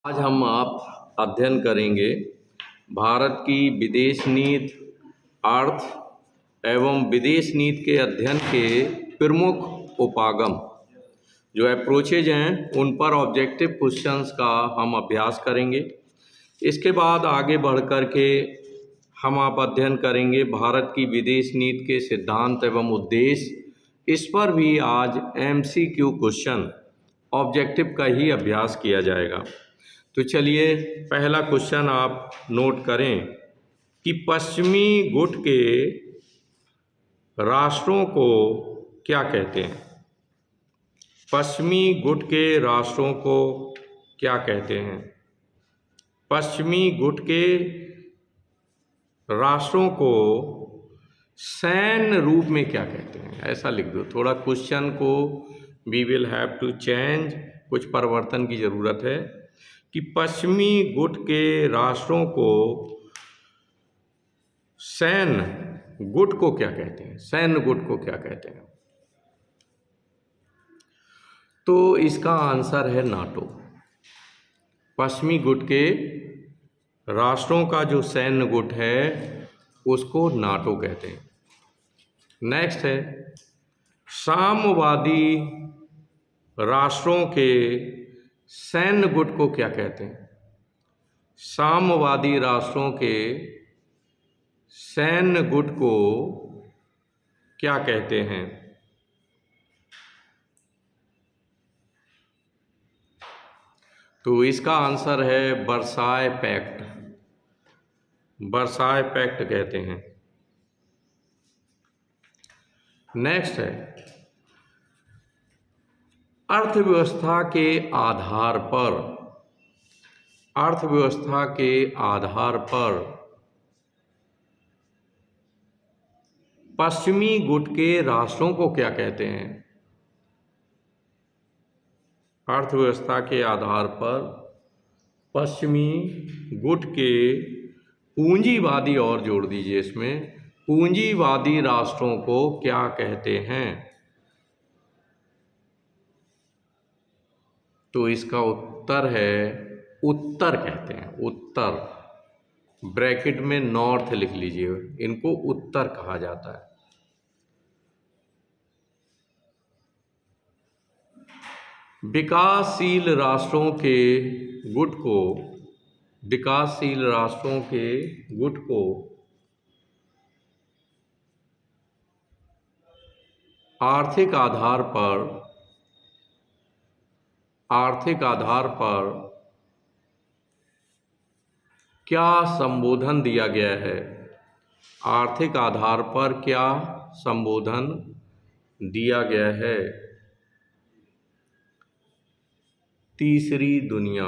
आज हम आप अध्ययन करेंगे भारत की विदेश नीति, अर्थ एवं विदेश नीति के अध्ययन के प्रमुख उपागम जो अप्रोचेज हैं उन पर ऑब्जेक्टिव क्वेश्चंस का हम अभ्यास करेंगे। इसके बाद आगे बढ़ कर के हम आप अध्ययन करेंगे भारत की विदेश नीति के सिद्धांत एवं उद्देश्य। इस पर भी आज MCQ क्वेश्चन ऑब्जेक्टिव का ही अभ्यास किया जाएगा। तो चलिए पहला क्वेश्चन आप नोट करें कि पश्चिमी गुट के राष्ट्रों को क्या कहते हैं। पश्चिमी गुट के राष्ट्रों को क्या कहते हैं। पश्चिमी गुट के राष्ट्रों को सैन्य रूप में क्या कहते हैं, ऐसा लिख दो। थोड़ा क्वेश्चन को we will have to change, कुछ परिवर्तन की ज़रूरत है कि पश्चिमी गुट के राष्ट्रों को सैन्य गुट को क्या कहते हैं, सैन्य गुट को क्या कहते हैं। तो इसका आंसर है नाटो। पश्चिमी गुट के राष्ट्रों का जो सैन्य गुट है उसको नाटो कहते हैं। नेक्स्ट है साम्यवादी राष्ट्रों के सैन्य गुट को क्या कहते हैं। साम्यवादी राष्ट्रों के सैन्य गुट को क्या कहते हैं। तो इसका आंसर है वर्साय पैक्ट। वर्साय पैक्ट कहते हैं। नेक्स्ट है अर्थव्यवस्था के आधार पर, अर्थव्यवस्था के आधार पर पश्चिमी गुट के राष्ट्रों को क्या कहते हैं। अर्थव्यवस्था के आधार पर पश्चिमी गुट के पूंजीवादी, और जोड़ दीजिए इसमें, पूंजीवादी राष्ट्रों को क्या कहते हैं। तो इसका उत्तर है उत्तर कहते हैं। उत्तर, ब्रैकेट में नॉर्थ लिख लीजिए, इनको उत्तर कहा जाता है। विकासशील राष्ट्रों के गुट को, विकासशील राष्ट्रों के गुट को आर्थिक आधार पर, आर्थिक आधार पर क्या संबोधन दिया गया है। आर्थिक आधार पर क्या संबोधन दिया गया है। तीसरी दुनिया,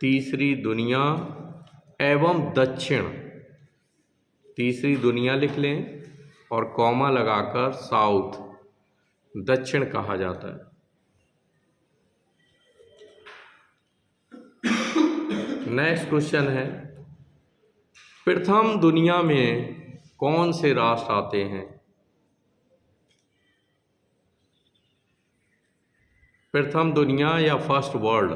तीसरी दुनिया एवं दक्षिण, तीसरी दुनिया लिख लें और कॉमा लगाकर साउथ, दक्षिण कहा जाता है। नेक्स्ट क्वेश्चन है प्रथम दुनिया में कौन से राष्ट्र आते हैं। प्रथम दुनिया या फर्स्ट वर्ल्ड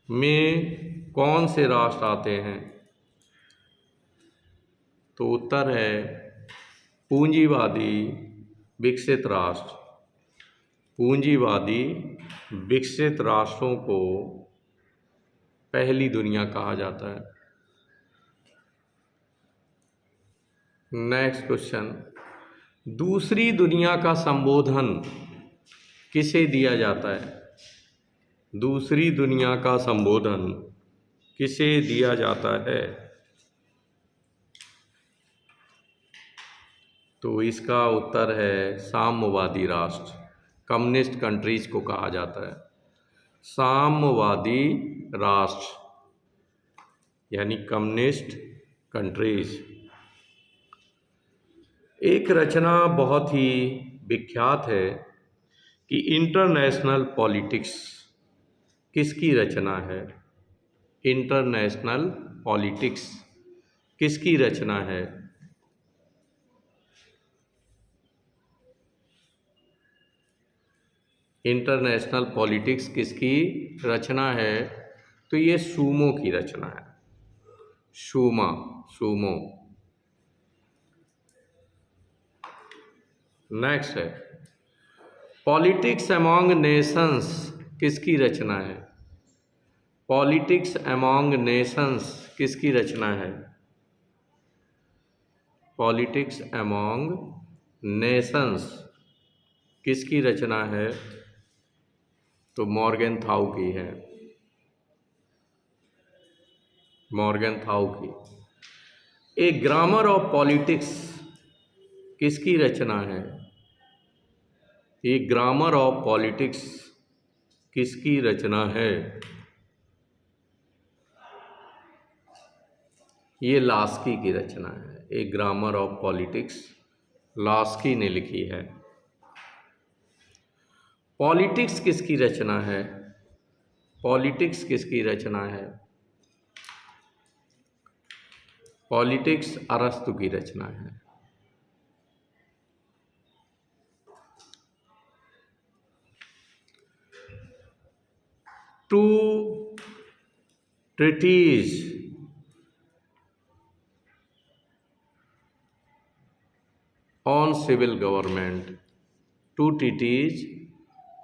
में कौन से राष्ट्र आते हैं। तो उत्तर है पूंजीवादी विकसित राष्ट्र। पूंजीवादी विकसित राष्ट्रों को पहली दुनिया कहा जाता है। नेक्स्ट क्वेश्चन, दूसरी दुनिया का संबोधन किसे दिया जाता है। दूसरी दुनिया का संबोधन किसे दिया जाता है। तो इसका उत्तर है साम्यवादी राष्ट्र, कम्युनिस्ट कंट्रीज को कहा जाता है। साम्यवादी राष्ट्र यानी कम्युनिस्ट कंट्रीज। एक रचना बहुत ही विख्यात है कि इंटरनेशनल पॉलिटिक्स किसकी रचना है। इंटरनेशनल पॉलिटिक्स किसकी रचना है। इंटरनेशनल पॉलिटिक्स किसकी रचना है? तो ये सूमो की रचना है। सूमो। नेक्स्ट है पॉलिटिक्स अमॉन्ग नेशंस किसकी रचना है? पॉलिटिक्स अमॉन्ग नेशंस किसकी रचना है? पॉलिटिक्स अमॉन्ग नेशंस किसकी रचना है? तो मॉर्गेनथाउ की है, मॉर्गेनथाउ की। ए ग्रामर ऑफ पॉलिटिक्स किसकी रचना है? ए ग्रामर ऑफ पॉलिटिक्स किसकी रचना है? ये लास्की की रचना है। ए ग्रामर ऑफ पॉलिटिक्स लास्की ने लिखी है। पॉलिटिक्स किसकी रचना है? पॉलिटिक्स किसकी रचना है? पॉलिटिक्स अरस्तु की रचना है। Two treatise on civil government, two treatise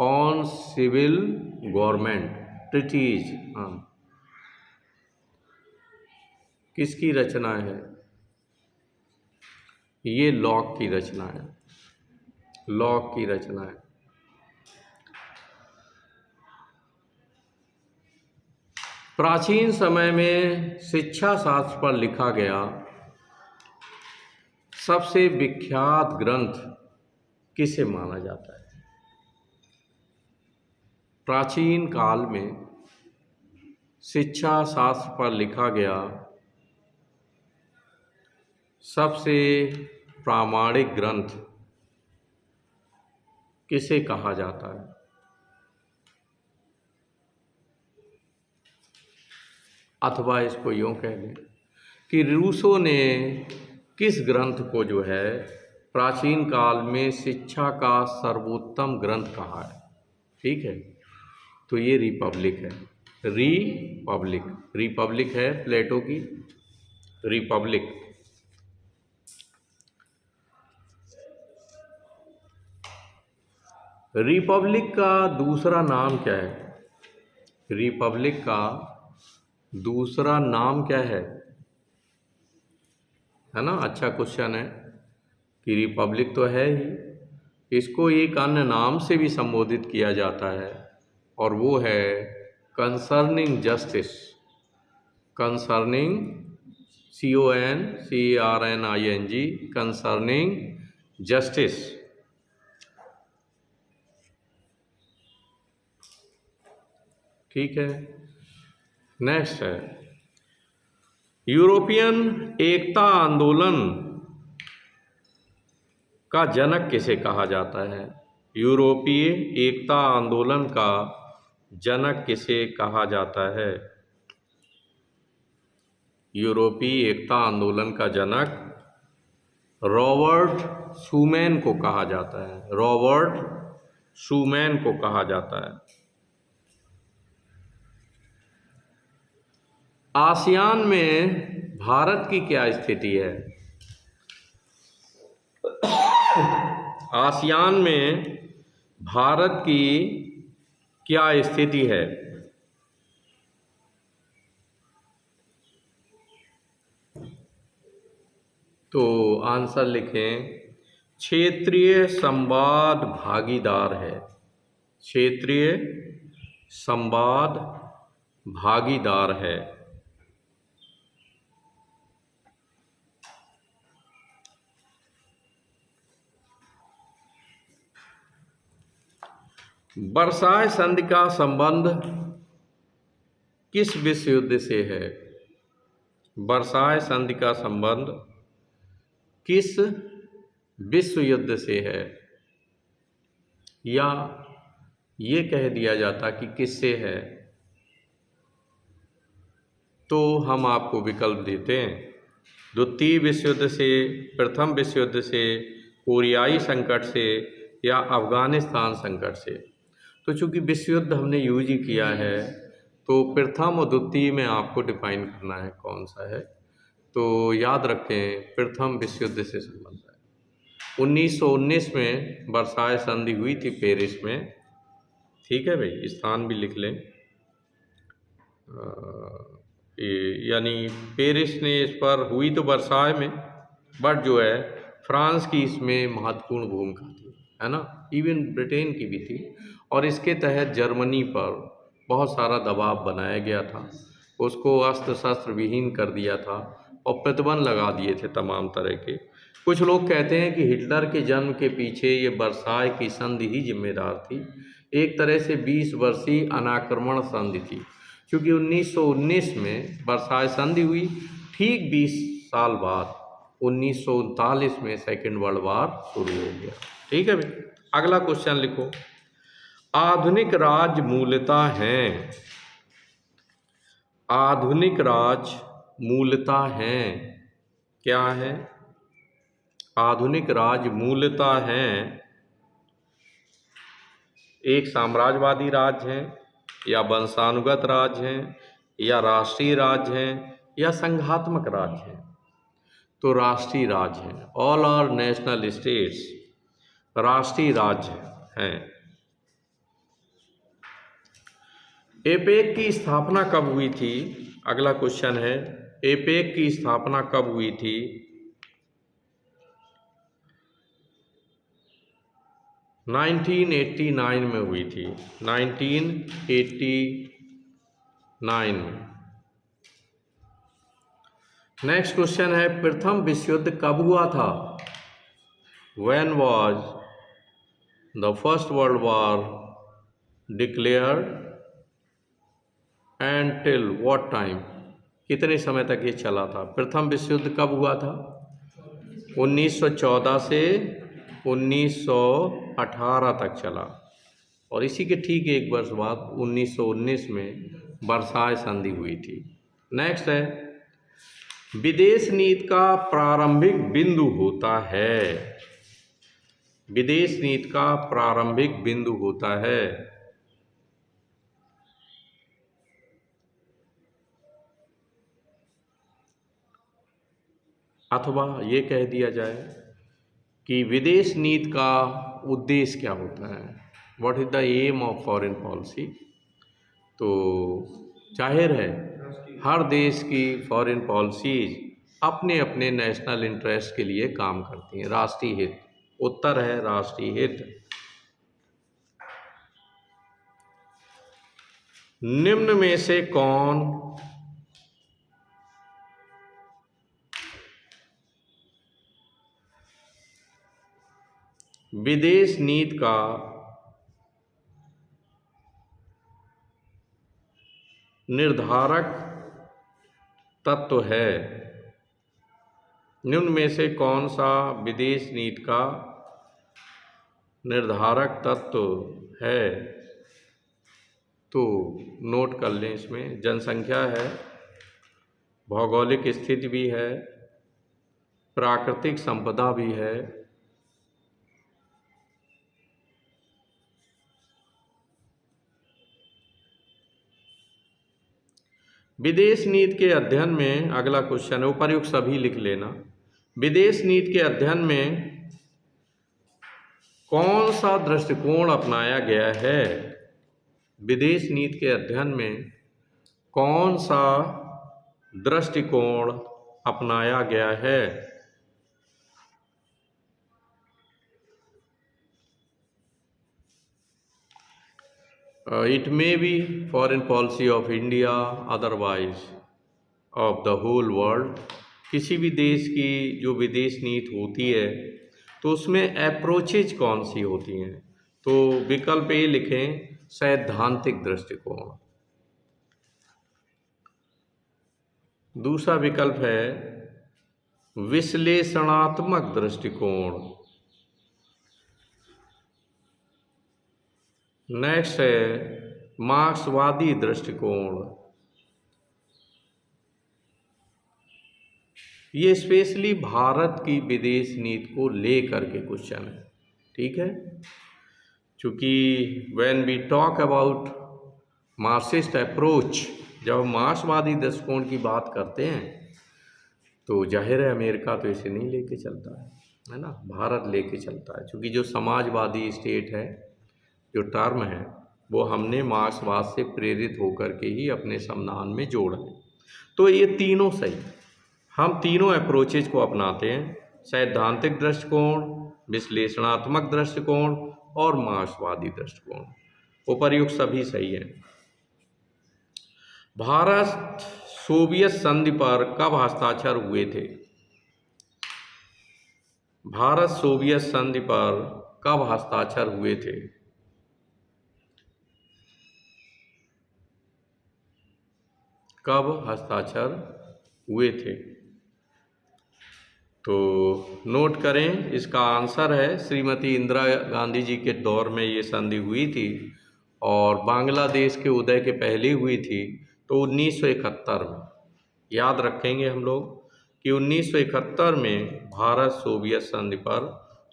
on civil government, treatise हाँ किसकी रचना है? ये लॉक की रचना है, लॉक की रचना है। प्राचीन समय में शिक्षा शास्त्र पर लिखा गया सबसे विख्यात ग्रंथ किसे माना जाता है? प्राचीन काल में शिक्षा शास्त्र पर लिखा गया सबसे प्रामाणिक ग्रंथ किसे कहा जाता है? अथवा इसको यूँ कह लें कि रूसो ने किस ग्रंथ को जो है प्राचीन काल में शिक्षा का सर्वोत्तम ग्रंथ कहा है? ठीक है, तो ये रिपब्लिक है। रिपब्लिक, रिपब्लिक है प्लेटो की रिपब्लिक। रिपब्लिक का दूसरा नाम क्या है? रिपब्लिक का दूसरा नाम क्या है ना? अच्छा क्वेश्चन है कि रिपब्लिक तो है ही, इसको एक अन्य नाम से भी संबोधित किया जाता है और वो है concerning justice. Concerning CONCERNING concerning justice. ठीक है, नेक्स्ट है यूरोपियन एकता आंदोलन का जनक किसे कहा जाता है? यूरोपीय एकता आंदोलन का जनक किसे कहा जाता है? यूरोपीय एकता आंदोलन का जनक रॉबर्ट शूमैन को कहा जाता है। रॉबर्ट शूमैन को कहा जाता है। आसियान में भारत की क्या स्थिति है? आसियान में भारत की क्या स्थिति है? तो आंसर लिखें, क्षेत्रीय संवाद भागीदार है। क्षेत्रीय संवाद भागीदार है। वर्साय संधि का संबंध किस विश्व युद्ध से है? वर्साय संधि का संबंध किस विश्व युद्ध से है? या ये कह दिया जाता कि किससे है? तो हम आपको विकल्प देते हैं, द्वितीय विश्व युद्ध से, प्रथम विश्व युद्ध से, कोरियाई संकट से या अफगानिस्तान संकट से। तो चूंकि विश्व युद्ध हमने यूज ही किया है, तो प्रथम और द्वितीय में आपको डिफाइन करना है कौन सा है। तो याद रखें, प्रथम विश्व युद्ध से संबंध है। 1919 में वर्साय संधि हुई थी पेरिस में। ठीक है भाई, स्थान भी लिख लें। यानी पेरिस ने इस पर हुई तो वर्साय में, बट जो है फ्रांस की इसमें महत्वपूर्ण भूमिका थी, है ना। इवन ब्रिटेन की भी थी। और इसके तहत जर्मनी पर बहुत सारा दबाव बनाया गया था, उसको अस्त्र शस्त्र विहीन कर दिया था और प्रतिबंध लगा दिए थे तमाम तरह के। कुछ लोग कहते हैं कि हिटलर के जन्म के पीछे ये वर्साय की संधि ही जिम्मेदार थी। एक तरह से 20 वर्षीय अनाक्रमण संधि थी, क्योंकि 1919 में वर्साय संधि हुई, ठीक 20 साल बाद 1939 में सेकेंड वर्ल्ड वार शुरू हो गया। ठीक है भाई, अगला क्वेश्चन लिखो। आधुनिक राज्य मूलतः हैं, आधुनिक राज्य मूलतः हैं, क्या है? आधुनिक राज्य मूलतः हैं एक साम्राज्यवादी राज्य हैं, या वंशानुगत राज्य हैं, या राष्ट्रीय राज्य हैं, या संघात्मक राज्य हैं। तो राष्ट्रीय राज्य हैं, ऑल आर नेशनल स्टेट्स राष्ट्रीय राज्य हैं। एपेक की स्थापना कब हुई थी? अगला क्वेश्चन है, एपेक की स्थापना कब हुई थी? 1989 में हुई थी, 1989 में। नेक्स्ट क्वेश्चन है, प्रथम विश्व युद्ध कब हुआ था? When was the first world war declared and till what time? कितने समय तक ये चला था? प्रथम विश्व युद्ध कब हुआ था? 1914 से 1918 तक चला, और इसी के ठीक एक वर्ष बाद 1919 में वर्साय संधि हुई थी। नेक्स्ट है, विदेश नीति का प्रारंभिक बिंदु होता है। विदेश नीति का प्रारंभिक बिंदु होता है। अथवा ये कह दिया जाए कि विदेश नीति का उद्देश्य क्या होता है, what is the aim of foreign policy. तो जाहिर है हर देश की फॉरेन पॉलिसीज अपने अपने नेशनल इंटरेस्ट के लिए काम करती हैं, राष्ट्रीय हित। उत्तर है राष्ट्रीय हित। निम्न में से कौन विदेश नीति का निर्धारक तत्व है? निम्न में से कौन सा विदेश नीति का निर्धारक तत्व है? तो नोट कर लें, इसमें जनसंख्या है, भौगोलिक स्थिति भी है, प्राकृतिक संपदा भी है, विदेश नीति के अध्ययन में। अगला क्वेश्चन है, उपर्युक्त सभी लिख लेना। विदेश नीति के अध्ययन में कौन सा दृष्टिकोण अपनाया गया है? विदेश नीति के अध्ययन में कौन सा दृष्टिकोण अपनाया गया है? It may be foreign policy of India, otherwise of the whole world। किसी भी देश की जो विदेश नीति होती है तो उसमें अप्रोचेज कौन सी होती हैं? तो विकल्प ए लिखें, सैद्धांतिक दृष्टिकोण। दूसरा विकल्प है विश्लेषणात्मक दृष्टिकोण। नेक्स्ट है मार्क्सवादी दृष्टिकोण। ये स्पेशली भारत की विदेश नीति को लेकर के क्वेश्चन है, ठीक है। चूँकि when we talk about Marxist approach, जब हम मार्क्सवादी दृष्टिकोण की बात करते हैं तो जाहिर है अमेरिका तो इसे नहीं लेके चलता है ना, भारत लेके चलता है। क्योंकि जो समाजवादी स्टेट है, जो टर्म है, वो हमने मार्क्सवाद से प्रेरित होकर के ही अपने संविधान में जोड़ा है। तो ये तीनों सही, हम तीनों अप्रोचेज को अपनाते हैं, सैद्धांतिक दृष्टिकोण, विश्लेषणात्मक दृष्टिकोण और मार्क्सवादी दृष्टिकोण, उपर्युक्त सभी सही है। भारत सोवियत संधि पर कब हस्ताक्षर हुए थे? भारत सोवियत संधि पर कब हस्ताक्षर हुए थे? कब हस्ताक्षर हुए थे? तो नोट करें, इसका आंसर है श्रीमती इंदिरा गांधी जी के दौर में ये संधि हुई थी और बांग्लादेश के उदय के पहले हुई थी, तो 1971 में। याद रखेंगे हम लोग कि 1971 में भारत सोवियत संधि पर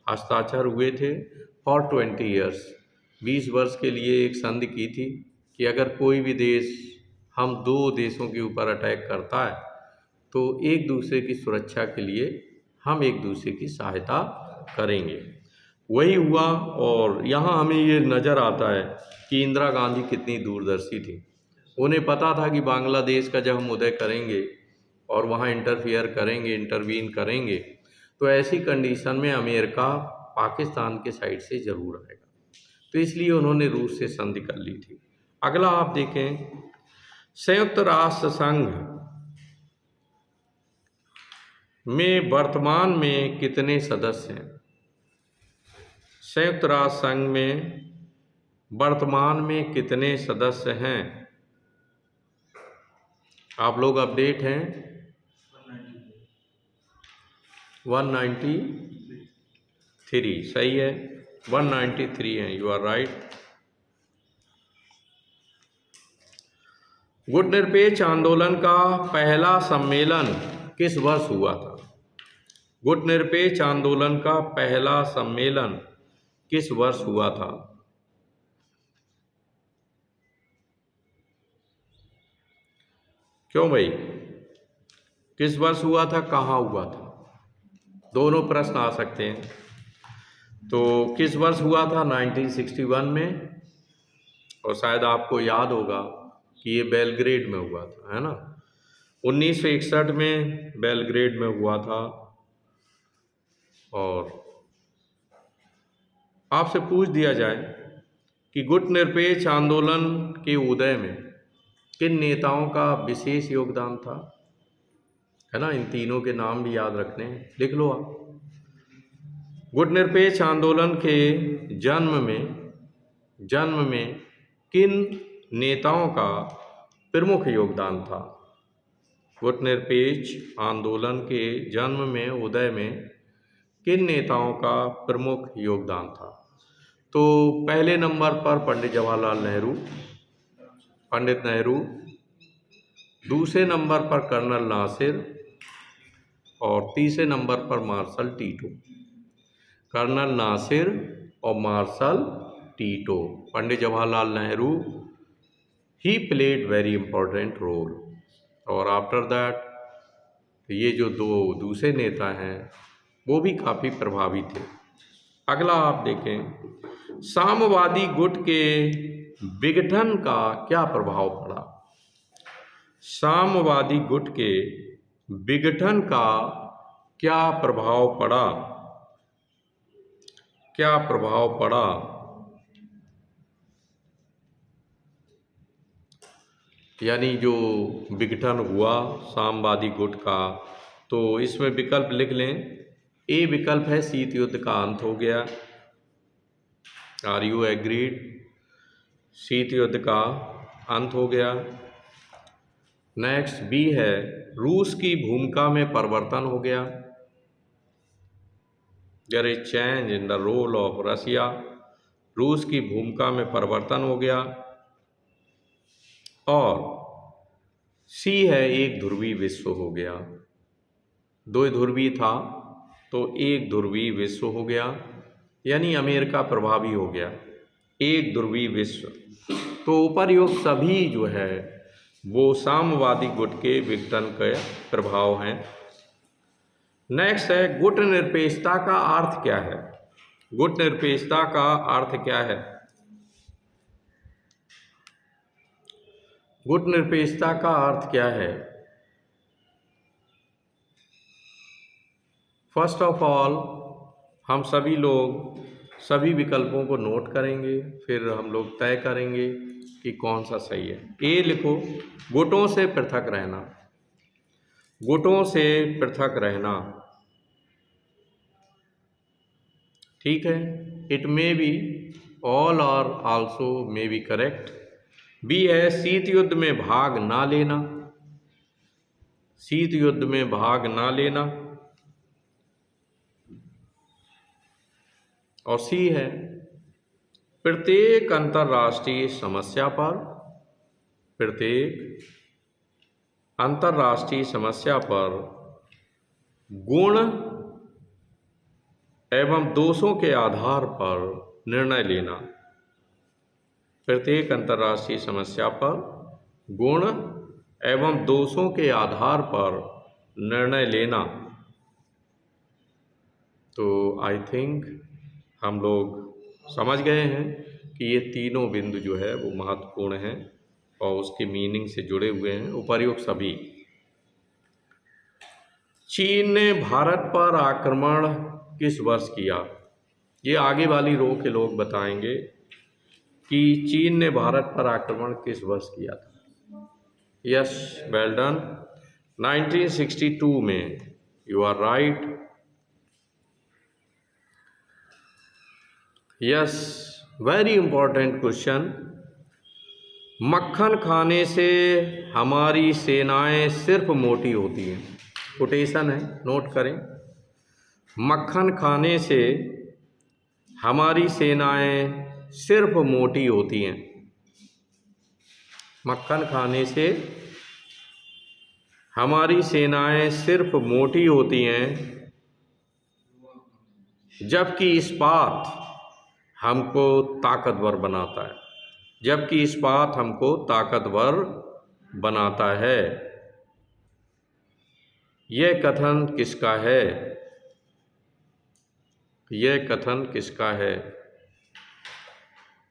हस्ताक्षर हुए थे फॉर 20 ईयर्स। 20 वर्ष के लिए एक संधि की थी कि अगर कोई भी देश हम दो देशों के ऊपर अटैक करता है तो एक दूसरे की सुरक्षा के लिए हम एक दूसरे की सहायता करेंगे। वही हुआ और यहाँ हमें ये नज़र आता है कि इंदिरा गांधी कितनी दूरदर्शी थी। उन्हें पता था कि बांग्लादेश का जब हम उदय करेंगे और वहाँ इंटरफियर करेंगे, इंटरवीन करेंगे, तो ऐसी कंडीशन में अमेरिका पाकिस्तान के साइड से ज़रूर आएगा। तो इसलिए उन्होंने रूस से संधि कर ली थी। अगला आप देखें, संयुक्त राष्ट्र संघ में वर्तमान में कितने सदस्य हैं? संयुक्त राष्ट्र संघ में वर्तमान में कितने सदस्य हैं? आप लोग अपडेट हैं? 193 सही है, 193 हैं, यू आर राइट। गुटनिरपेक्ष आंदोलन का पहला सम्मेलन किस वर्ष हुआ था? गुटनिरपेक्ष आंदोलन का पहला सम्मेलन किस वर्ष हुआ था? क्यों भाई, किस वर्ष हुआ था, कहाँ हुआ था? दोनों प्रश्न आ सकते हैं। तो किस वर्ष हुआ था? 1961 में, और शायद आपको याद होगा कि ये बेलग्रेड में हुआ था, है ना। 1961 में बेलग्रेड में हुआ था। और आपसे पूछ दिया जाए कि गुटनिरपेक्ष आंदोलन के उदय में किन नेताओं का विशेष योगदान था, है ना। इन तीनों के नाम भी याद रखने हैं, लिख लो आप। गुटनिरपेक्ष आंदोलन के जन्म में किन नेताओं का प्रमुख योगदान था? गुटनिरपेक्ष आंदोलन के जन्म में, उदय में किन नेताओं का प्रमुख योगदान था? तो पहले नंबर पर पंडित जवाहरलाल नेहरू, दूसरे नंबर पर कर्नल नासिर और तीसरे नंबर पर मार्शल टीटो। कर्नल नासिर और marshal Tito, Pandit Jawaharlal Nehru he played very important role. और आफ्टर दैट ये जो दो दूसरे नेता हैं वो भी काफ़ी प्रभावी थे। अगला आप देखें, साम्यवादी गुट के विघटन का क्या प्रभाव पड़ा? साम्यवादी गुट के विघटन का क्या प्रभाव पड़ा? क्या प्रभाव पड़ा? यानी जो विघटन हुआ साम्यवादी गुट का, तो इसमें विकल्प लिख लें। ए विकल्प है शीत युद्ध का अंत हो गया, आर यू एग्रीड? शीत युद्ध का अंत हो गया। नेक्स्ट बी है रूस की भूमिका में परिवर्तन हो गया, there is change in the role of Russia. रूस की भूमिका में परिवर्तन हो गया। और सी है एक ध्रुवी विश्व हो गया। दो ध्रुवी था तो एक ध्रुवी विश्व हो गया, यानी अमेरिका प्रभावी हो गया। एक ध्रुवी विश्व। तो उपर्युक्त सभी जो है वो साम्यवादी गुट के विघटन के प्रभाव हैं। नेक्स्ट है गुट निरपेक्षता का अर्थ क्या है। गुट निरपेक्षता का अर्थ क्या है। गुट निरपेक्षता का अर्थ क्या है। फर्स्ट ऑफ ऑल हम सभी लोग सभी विकल्पों को नोट करेंगे, फिर हम लोग तय करेंगे कि कौन सा सही है। ए लिखो, गुटों से पृथक रहना। गुटों से पृथक रहना, ठीक है। It may be, all or also may be correct. B है शीत युद्ध में भाग ना लेना। शीत युद्ध में भाग ना लेना। और सी है प्रत्येक अंतर्राष्ट्रीय समस्या पर, प्रत्येक अंतर्राष्ट्रीय समस्या पर गुण एवं दोषों के आधार पर निर्णय लेना। प्रत्येक अंतर्राष्ट्रीय समस्या पर गुण एवं दोषों के आधार पर निर्णय लेना। तो आई थिंक हम लोग समझ गए हैं कि ये तीनों बिंदु जो है वो महत्वपूर्ण हैं और उसके मीनिंग से जुड़े हुए हैं। उपर्युक्त सभी। चीन ने भारत पर आक्रमण किस वर्ष किया। ये आगे वाली रो के लोग बताएंगे कि चीन ने भारत पर आक्रमण किस वर्ष किया था। यस, वेल डन, 1962 में। You are right. Yes, very important question. मक्खन खाने से हमारी सेनाएं सिर्फ मोटी होती हैं। कोटेशन है, नोट करें। मक्खन खाने से हमारी सेनाएं सिर्फ मोटी होती हैं। मक्खन खाने से हमारी सेनाएं सिर्फ मोटी होती हैं, जबकि इस्पात हमको ताकतवर बनाता है। जबकि इस्पात हमको ताकतवर बनाता है। यह कथन किसका है। यह कथन किसका है।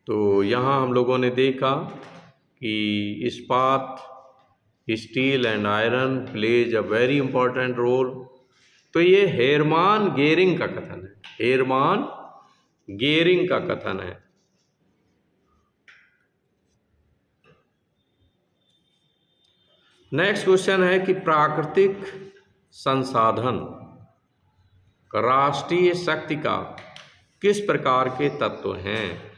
तो यहाँ हम लोगों ने देखा कि इस्पात, steel and iron plays a very important role. तो ये हेरमान गेरिंग का कथन है। हेरमान गेरिंग का कथन है। नेक्स्ट क्वेश्चन है कि प्राकृतिक संसाधन राष्ट्रीय शक्ति का किस प्रकार के तत्व हैं।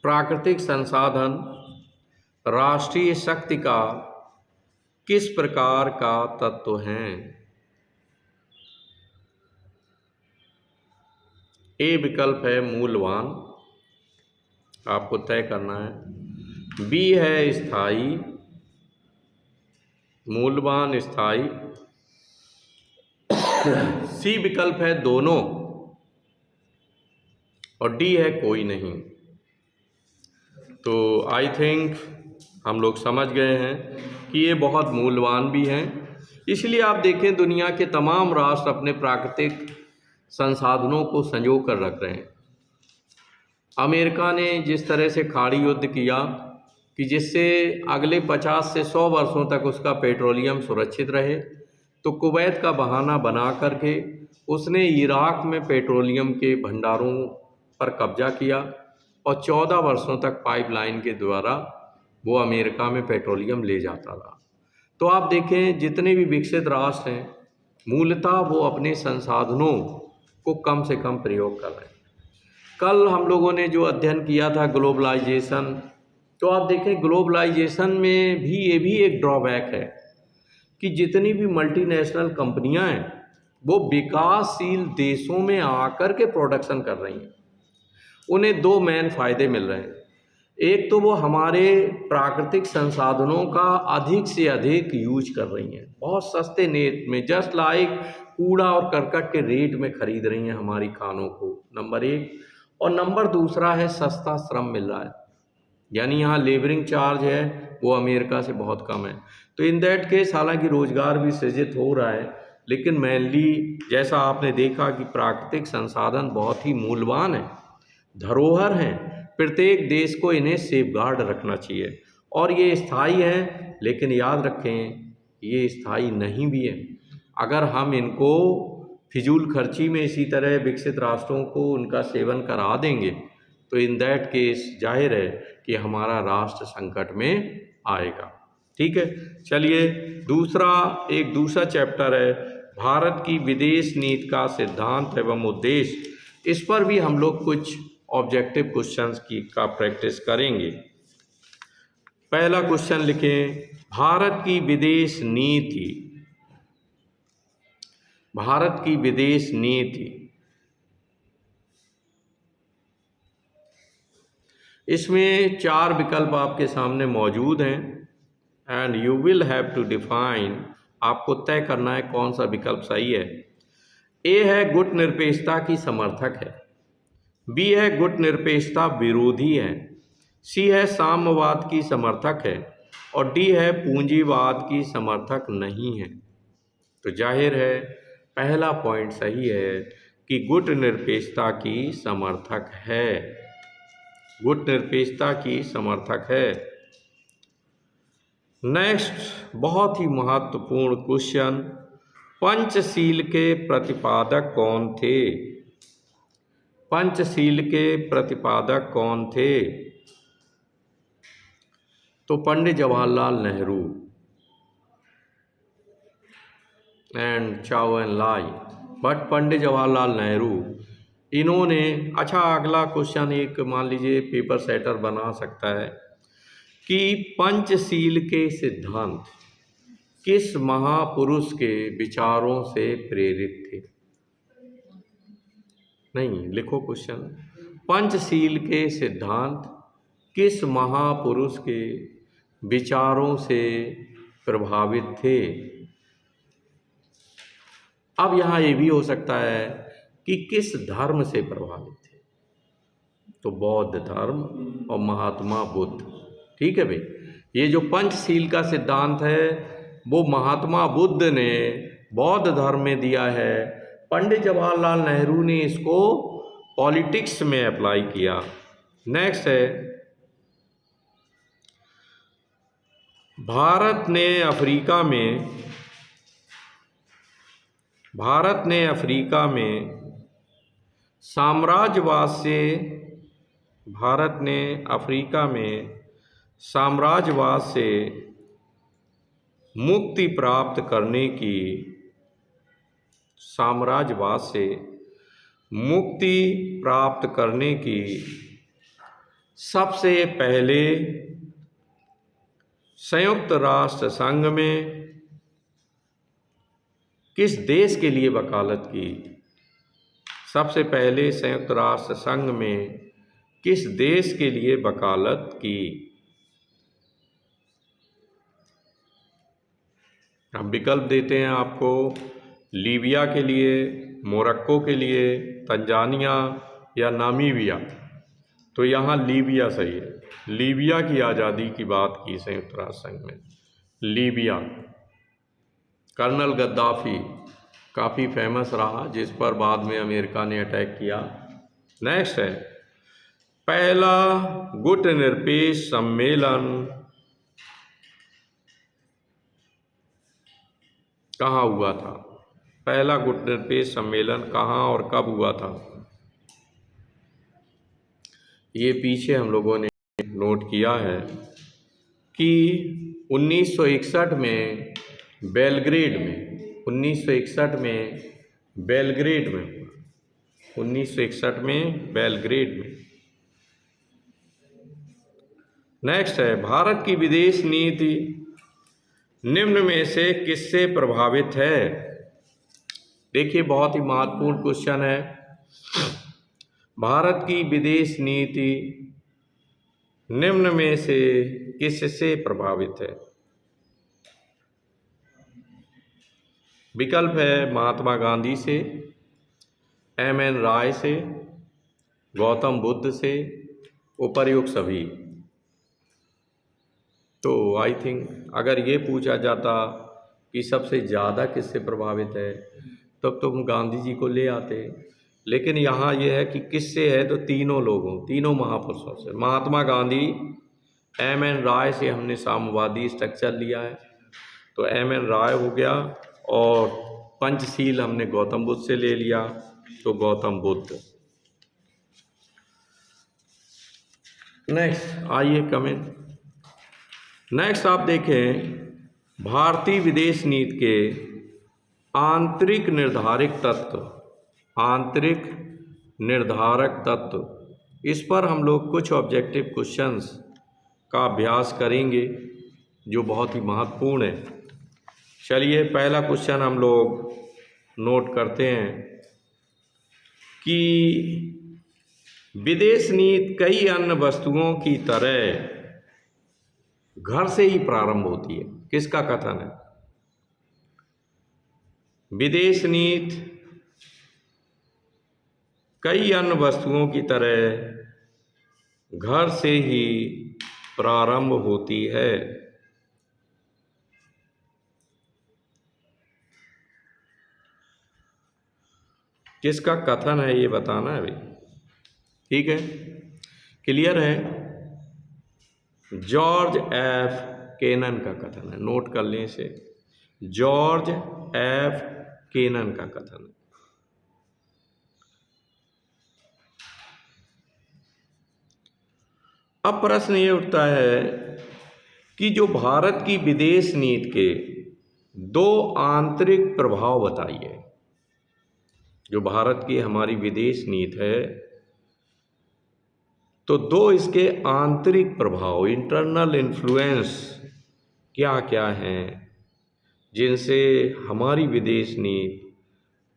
प्राकृतिक संसाधन राष्ट्रीय शक्ति का किस प्रकार का तत्व हैं। ए विकल्प है मूल्यवान, आपको तय करना है। बी है स्थायी, मूल्यवान स्थायी। सी विकल्प है दोनों। और डी है कोई नहीं। तो आई थिंक हम लोग समझ गए हैं कि ये बहुत मूल्यवान भी हैं। इसलिए आप देखें दुनिया के तमाम राष्ट्र अपने प्राकृतिक संसाधनों को संजो कर रख रहे हैं। अमेरिका ने जिस तरह से खाड़ी युद्ध किया कि जिससे अगले 50 से 100 वर्षों तक उसका पेट्रोलियम सुरक्षित रहे, तो कुवैत का बहाना बना करके उसने इराक में पेट्रोलियम के भंडारों पर कब्जा किया और 14 वर्षों तक पाइपलाइन के द्वारा वो अमेरिका में पेट्रोलियम ले जाता रहा। तो आप देखें जितने भी विकसित राष्ट्र हैं मूलतः वो अपने संसाधनों को कम से कम प्रयोग कर रहे हैं। कल हम लोगों ने जो अध्ययन किया था ग्लोबलाइजेशन, तो आप देखें ग्लोबलाइजेशन में भी ये भी एक ड्रॉबैक है कि जितनी भी मल्टीनेशनल कंपनियां हैं वो विकासशील देशों में आकर के प्रोडक्शन कर रही हैं। उन्हें दो मेन फ़ायदे मिल रहे हैं। एक तो वो हमारे प्राकृतिक संसाधनों का अधिक से अधिक यूज कर रही हैं, बहुत सस्ते रेट में, जस्ट लाइक कूड़ा और करकट के रेट में खरीद रही हैं हमारी खानों को, नंबर एक। और नंबर दूसरा है सस्ता श्रम मिल रहा है, यानी यहाँ लेबरिंग चार्ज है वो अमेरिका से बहुत कम है। तो इन दैट केस हालांकि रोजगार भी सृजित हो रहा है, लेकिन मेनली जैसा आपने देखा कि प्राकृतिक संसाधन बहुत ही मूल्यवान है, धरोहर हैं, प्रत्येक देश को इन्हें सेफगार्ड रखना चाहिए। और ये स्थायी हैं, लेकिन याद रखें ये स्थायी नहीं भी हैं। अगर हम इनको फिजूल खर्ची में इसी तरह विकसित राष्ट्रों को उनका सेवन करा देंगे तो इन दैट केस जाहिर है कि हमारा राष्ट्र संकट में आएगा। ठीक है, चलिए एक दूसरा चैप्टर है भारत की विदेश नीति का सिद्धांत एवं उद्देश्य। इस पर भी हम लोग कुछ ऑब्जेक्टिव क्वेश्चंस का प्रैक्टिस करेंगे। पहला क्वेश्चन लिखें, भारत की विदेश नीति। भारत की विदेश नीति, इसमें 4 विकल्प आपके सामने मौजूद हैं and you will have to define, आपको तय करना है कौन सा विकल्प सही है। ए है गुट निरपेक्षता की समर्थक है, बी है गुट निरपेक्षता विरोधी है, सी है साम्यवाद की समर्थक है और डी है पूंजीवाद की समर्थक नहीं है। तो जाहिर है पहला पॉइंट सही है कि गुट निरपेक्षता की समर्थक है, गुट निरपेक्षता की समर्थक है। नेक्स्ट बहुत ही महत्वपूर्ण क्वेश्चन, पंचशील के प्रतिपादक कौन थे? पंचशील के प्रतिपादक कौन थे? तो Pandit Jawaharlal Nehru and Zhou Enlai, but Pandit Jawaharlal Nehru इन्होंने, अच्छा अगला क्वेश्चन एक मान लीजिए पेपर सेटर बना सकता है कि पंचशील के सिद्धांत किस महापुरुष के विचारों से प्रेरित थे? नहीं, लिखो क्वेश्चन, पंचशील के सिद्धांत किस महापुरुष के विचारों से प्रभावित थे? अब यहाँ ये भी हो सकता है कि किस धर्म से प्रभावित थे, तो बौद्ध धर्म और महात्मा बुद्ध। ठीक है भाई, ये जो पंचशील का सिद्धांत है वो महात्मा बुद्ध ने बौद्ध धर्म में दिया है, पंडित जवाहरलाल नेहरू ने इसको पॉलिटिक्स में अप्लाई किया। नेक्स्ट है, भारत ने अफ्रीका में साम्राज्यवाद से, भारत ने अफ्रीका में साम्राज्यवाद से मुक्ति प्राप्त करने की, साम्राज्यवाद से मुक्ति प्राप्त करने की सबसे पहले संयुक्त राष्ट्र संघ में किस देश के लिए वकालत की? सबसे पहले संयुक्त राष्ट्र संघ में किस देश के लिए वकालत की? हम विकल्प देते हैं आपको, लीबिया के लिए, मोरक्को के लिए, तंजानिया या नामीबिया। तो यहाँ लीबिया सही है, लीबिया की आज़ादी की बात की संयुक्त राष्ट्र संघ में, लीबिया। कर्नल गद्दाफी काफ़ी फेमस रहा, जिस पर बाद में अमेरिका ने अटैक किया। नेक्स्ट है, पहला गुट निरपेक्ष सम्मेलन कहाँ हुआ था? पहला गुट निरपेक्ष सम्मेलन कहाँ और कब हुआ था? ये पीछे हम लोगों ने नोट किया है कि 1961 में बेलग्रेड में, 1961 में बेलग्रेड में हुआ, 1961 में बेलग्रेड में। नेक्स्ट है, भारत की विदेश नीति निम्न में से किससे प्रभावित है? देखिए बहुत ही महत्वपूर्ण क्वेश्चन है। भारत की विदेश नीति निम्न में से किससे प्रभावित है? विकल्प है महात्मा गांधी से, एम.एन. राय से, गौतम बुद्ध से, उपर्युक्त सभी। तो आई थिंक अगर ये पूछा जाता कि सबसे ज़्यादा किससे प्रभावित है तब तो हम गांधी जी को ले आते, लेकिन यहाँ ये है कि किससे है तो तीनों लोगों, तीनों महापुरुषों से। महात्मा गांधी, एम.एन. राय से हमने साम्यवादी स्ट्रक्चर लिया है, तो एम.एन. राय हो गया, और पंचशील हमने गौतम बुद्ध से ले लिया, तो गौतम बुद्ध। नेक्स्ट आइए कमेंट। नेक्स्ट आप देखें, भारतीय विदेश नीति के आंतरिक निर्धारक तत्व, आंतरिक निर्धारक तत्व, इस पर हम लोग कुछ ऑब्जेक्टिव क्वेश्चंस का अभ्यास करेंगे जो बहुत ही महत्वपूर्ण है। चलिए पहला क्वेश्चन हम लोग नोट करते हैं कि विदेश नीति कई अन्य वस्तुओं की तरह घर से ही प्रारंभ होती है। किसका कथन है? विदेश नीति कई अन्य वस्तुओं की तरह घर से ही प्रारंभ होती है। किसका कथन है ये बताना है भाई, ठीक है? क्लियर है? जॉर्ज एफ केनन का कथन है, नोट कर लें इसे। जॉर्ज एफ केनन का कथन है। अब प्रश्न ये उठता है कि जो भारत की विदेश नीति के दो आंतरिक प्रभाव बताइए। जो भारत की हमारी विदेश नीति है तो दो इसके आंतरिक प्रभाव, इंटरनल इन्फ्लुएंस क्या क्या हैं जिनसे हमारी विदेश नीति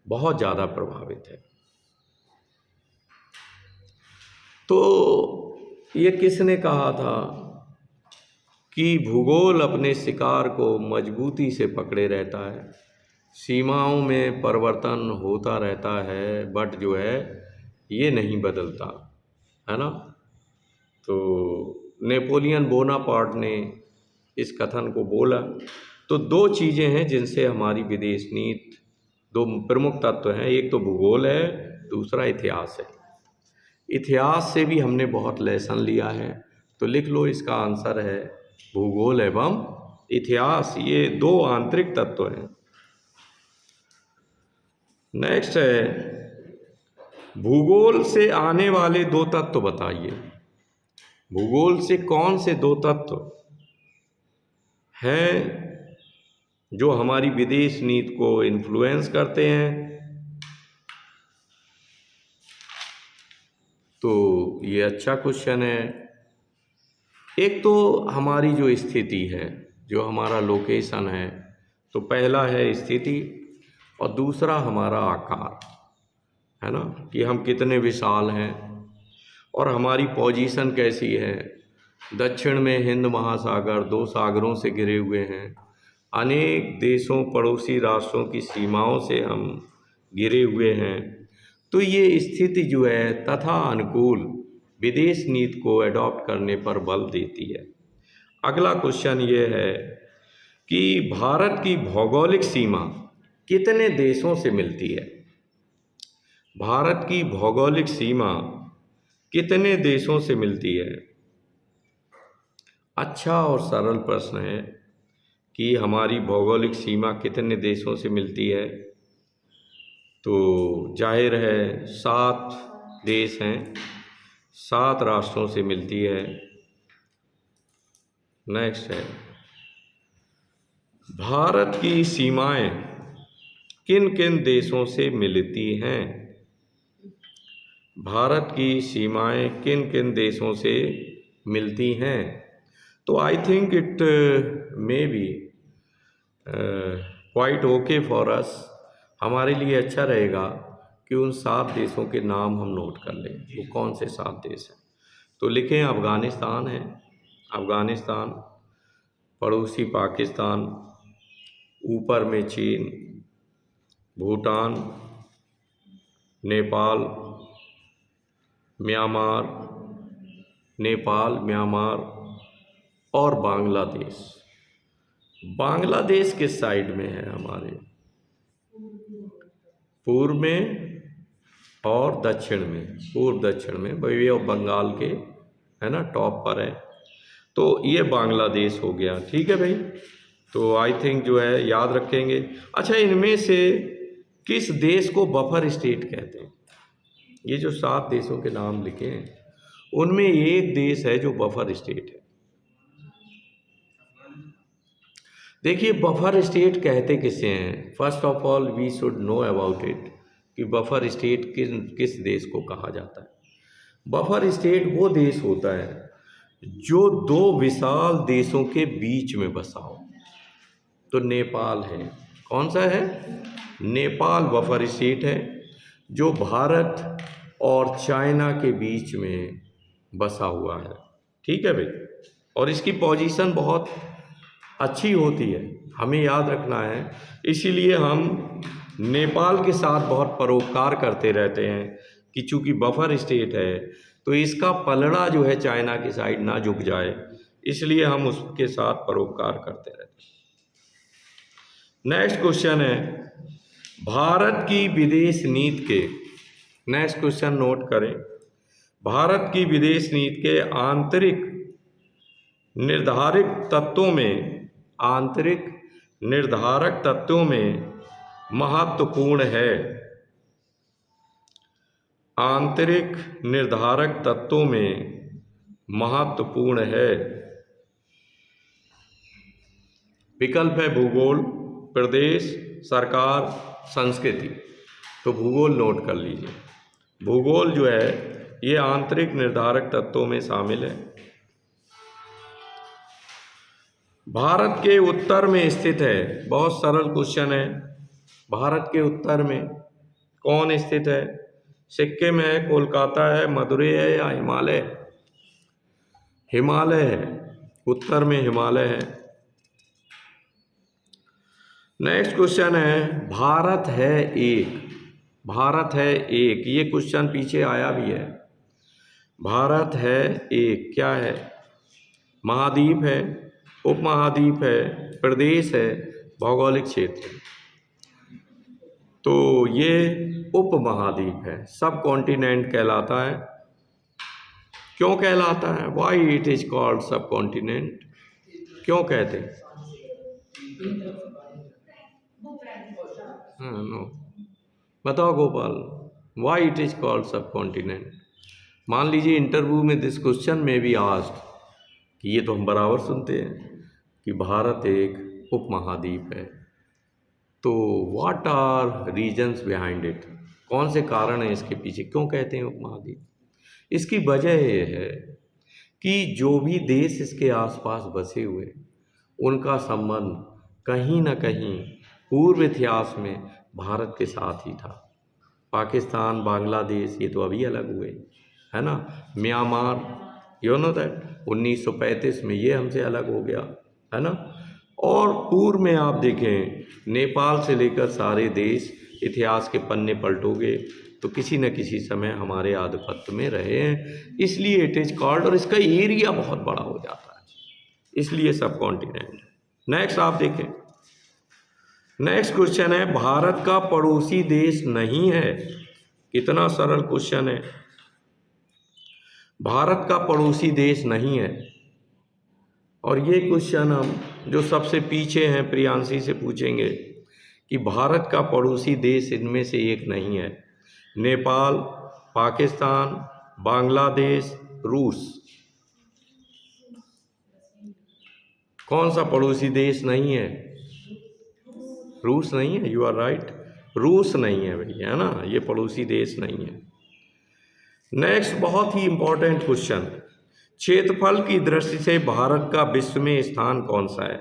बहुत ज़्यादा प्रभावित है। तो ये किसने कहा था कि भूगोल अपने शिकार को मजबूती से पकड़े रहता है, सीमाओं में परिवर्तन होता रहता है, बट जो है ये नहीं बदलता, है ना? तो नेपोलियन बोनापार्ट ने इस कथन को बोला। तो दो चीज़ें हैं जिनसे हमारी विदेश नीति, दो प्रमुख तत्व हैं, एक तो भूगोल है, दूसरा इतिहास है। इतिहास से भी हमने बहुत लेसन लिया है, तो लिख लो इसका आंसर है भूगोल एवं इतिहास, ये दो आंतरिक तत्व हैं। नेक्स्ट है, भूगोल से आने वाले दो तत्व बताइए। भूगोल से कौन से दो तत्व हैं जो हमारी विदेश नीति को इन्फ्लुएंस करते हैं? तो ये अच्छा क्वेश्चन है। एक तो हमारी जो स्थिति है, जो हमारा लोकेशन है, तो पहला है स्थिति और दूसरा हमारा आकार, है ना, कि हम कितने विशाल हैं और हमारी पोजीशन कैसी है। दक्षिण में हिंद महासागर दो सागरों से घिरे हुए हैं, अनेक देशों पड़ोसी राष्ट्रों की सीमाओं से हम घिरे हुए हैं। तो ये स्थिति जो है तथा अनुकूल विदेश नीति को एडॉप्ट करने पर बल देती है। अगला क्वेश्चन ये है कि भारत की भौगोलिक सीमा कितने देशों से मिलती है? भारत की भौगोलिक सीमा कितने देशों से मिलती है? अच्छा और सरल प्रश्न है कि हमारी भौगोलिक सीमा कितने देशों से मिलती है। तो जाहिर है 7 देश हैं, 7 राष्ट्रों से मिलती है। नेक्स्ट है, भारत की सीमाएं किन किन देशों से मिलती हैं? भारत की सीमाएं किन किन देशों से मिलती हैं? तो I think it may B quite okay for us, हमारे लिए अच्छा रहेगा कि उन 7 देशों के नाम हम नोट कर लें। वो कौन से 7 देश हैं? तो लिखें अफ़गानिस्तान है, अफ़गानिस्तान, पड़ोसी पाकिस्तान, ऊपर में चीन, भूटान, नेपाल, म्यांमार, नेपाल, म्यांमार और बांग्लादेश। बांग्लादेश किस साइड में है हमारे? पूर्व में और दक्षिण में, पूर्व दक्षिण में, बे ऑफ बंगाल के, है ना, टॉप पर है। तो ये बांग्लादेश हो गया। ठीक है भाई, तो आई थिंक जो है याद रखेंगे। अच्छा, इनमें से किस देश को बफर स्टेट कहते हैं? ये जो 7 देशों के नाम लिखे हैं उनमें एक देश है जो बफर स्टेट है। देखिए, बफर स्टेट कहते किसे हैं? First of all we should know about it कि बफर स्टेट किस देश को कहा जाता है। बफर स्टेट वो देश होता है जो 2 विशाल देशों के बीच में बसा हो। तो नेपाल है। कौन सा है? नेपाल बफर स्टेट है जो भारत और चाइना के बीच में बसा हुआ है। ठीक है भाई, और इसकी पोजीशन बहुत अच्छी होती है, हमें याद रखना है। इसीलिए हम नेपाल के साथ बहुत परोपकार करते रहते हैं कि चूँकि बफर स्टेट है तो इसका पलड़ा जो है चाइना की साइड ना झुक जाए, इसलिए हम उसके साथ परोपकार करते रहते हैं। नेक्स्ट क्वेश्चन है भारत की विदेश नीति के, नेक्स्ट क्वेश्चन नोट करें, भारत की विदेश नीति के आंतरिक निर्धारक तत्वों में, आंतरिक निर्धारक तत्वों में महत्वपूर्ण है, आंतरिक निर्धारक तत्वों में महत्वपूर्ण है। विकल्प है भूगोल, प्रदेश, सरकार, संस्कृति। तो भूगोल नोट कर लीजिए। भूगोल जो है ये आंतरिक निर्धारक तत्वों में शामिल है। भारत के उत्तर में स्थित है, बहुत सरल क्वेश्चन है। भारत के उत्तर में कौन स्थित है? सिक्किम है, कोलकाता है, मदुरई है या हिमालय? हिमालय है, उत्तर में हिमालय है। नेक्स्ट क्वेश्चन है भारत है एक, भारत है एक, ये क्वेश्चन पीछे आया भी है। भारत है एक क्या है? महाद्वीप है, उपमहाद्वीप है, प्रदेश है, भौगोलिक क्षेत्र। तो ये उपमहाद्वीप है, सब कॉन्टिनेंट कहलाता है। क्यों कहलाता है? वाई इट इज कॉल्ड सब कॉन्टिनेंट? क्यों कहते हैं? नो, बताओ Gopal, why it is called सब कॉन्टिनेंट? मान लीजिए इंटरव्यू में दिस क्वेश्चन में भी आस्क्ड कि ये तो हम बराबर सुनते हैं कि भारत एक उपमहाद्वीप है, तो what are reasons behind it? कौन से कारण हैं इसके पीछे, क्यों कहते हैं उपमहाद्वीप? इसकी वजह ये है कि जो भी देश इसके आसपास बसे हुए उनका संबंध कहीं ना कहीं पूर्व इतिहास में भारत के साथ ही था। पाकिस्तान, बांग्लादेश ये तो अभी अलग हुए, है ना। म्यांमार, यू नो दैट 1935 में ये हमसे अलग हो गया, है ना। और पूर्व में आप देखें नेपाल से लेकर सारे देश इतिहास के पन्ने पलटोगे तो किसी न किसी समय हमारे आधिपत्य में रहे हैं, इसलिए इट इज कॉल्ड, और इसका एरिया बहुत बड़ा हो जाता है, इसलिए सब कॉन्टिनेंट। नेक्स्ट आप देखें, नेक्स्ट क्वेश्चन है भारत का पड़ोसी देश नहीं है। कितना सरल क्वेश्चन है, भारत का पड़ोसी देश नहीं है। और ये क्वेश्चन हम जो सबसे पीछे हैं प्रियांशी से पूछेंगे कि भारत का पड़ोसी देश इनमें से एक नहीं है। नेपाल, पाकिस्तान, बांग्लादेश, रूस, कौन सा पड़ोसी देश नहीं है? रूस नहीं है, यू आर राइट, रूस नहीं है भैया, है ना, ये पड़ोसी देश नहीं है। नेक्स्ट बहुत ही इंपॉर्टेंट क्वेश्चन, क्षेत्रफल की दृष्टि से भारत का विश्व में स्थान कौन सा है?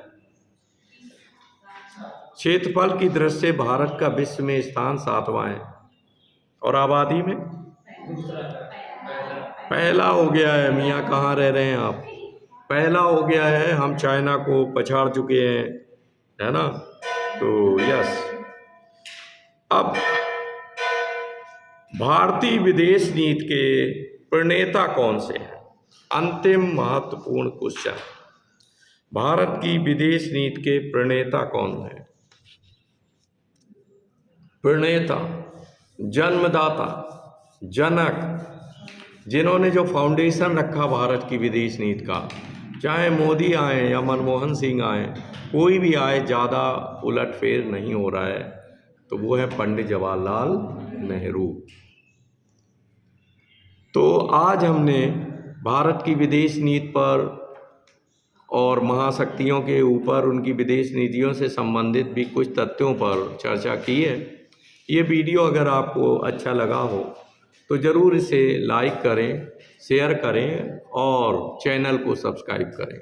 क्षेत्रफल की दृष्टि से भारत का विश्व में स्थान 7वां है, और आबादी में पहला हो गया है, मियाँ कहाँ रह रहे हैं आप, पहला हो गया है हम चाइना को पछाड़ चुके हैं, है ना। तो यस, अब भारतीय विदेश नीति के प्रणेता कौन से हैं, अंतिम महत्वपूर्ण क्वेश्चन, भारत की विदेश नीति के प्रणेता कौन है। प्रणेता, जन्मदाता, जनक, जिन्होंने जो फाउंडेशन रखा भारत की विदेश नीति का, चाहे मोदी आए या मनमोहन सिंह आए, कोई भी आए, ज़्यादा उलटफेर नहीं हो रहा है, तो वो है पंडित जवाहरलाल नेहरू। तो आज हमने भारत की विदेश नीति पर और महाशक्तियों के ऊपर उनकी विदेश नीतियों से संबंधित भी कुछ तथ्यों पर चर्चा की है। ये वीडियो अगर आपको अच्छा लगा हो तो ज़रूर इसे लाइक करें, शेयर करें और चैनल को सब्सक्राइब करें।